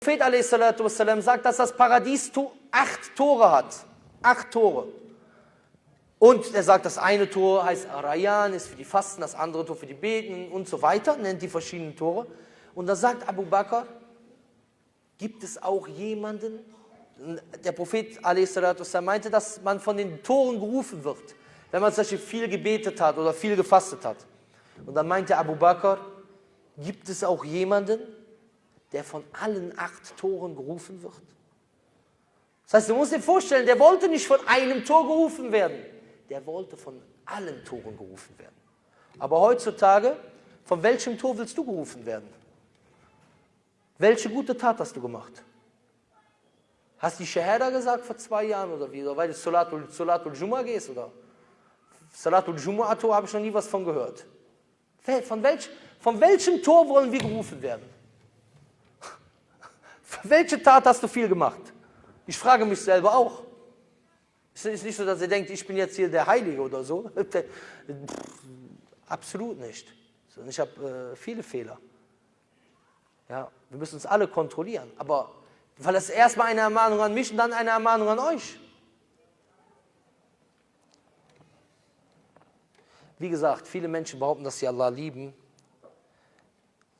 Prophet a.s. sagt, dass das Paradies 8 Tore hat. 8 Tore. Und er sagt, das eine Tor heißt Arayan, ist für die Fasten, das andere Tor für die Beten und so weiter, nennt die verschiedenen Tore. Und da sagt Abu Bakr, gibt es auch jemanden, der Prophet a.s. meinte, dass man von den Toren gerufen wird, wenn man zum Beispiel viel gebetet hat oder viel gefastet hat. Und dann meinte Abu Bakr, gibt es auch jemanden, der von allen 8 Toren gerufen wird? Das heißt, du musst dir vorstellen, der wollte nicht von einem Tor gerufen werden, der wollte von allen Toren gerufen werden. Aber heutzutage, von welchem Tor willst du gerufen werden? Welche gute Tat hast du gemacht? Hast du die Shahada gesagt vor 2 Jahren oder wie? Oder weil du Salatul Jumu'ah gehst? Oder? Salatul Jumu'ah Tor habe ich noch nie was von gehört. Von welchem Tor wollen wir gerufen werden? Welche Tat hast du viel gemacht? Ich frage mich selber auch. Es ist nicht so, dass ihr denkt, ich bin jetzt hier der Heilige oder so. Absolut nicht. Ich habe viele Fehler. Ja, wir müssen uns alle kontrollieren. Aber weil das erstmal eine Ermahnung an mich und dann eine Ermahnung an euch. Wie gesagt, viele Menschen behaupten, dass sie Allah lieben.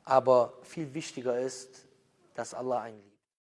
Aber viel wichtiger ist, dass Allah einen liebt.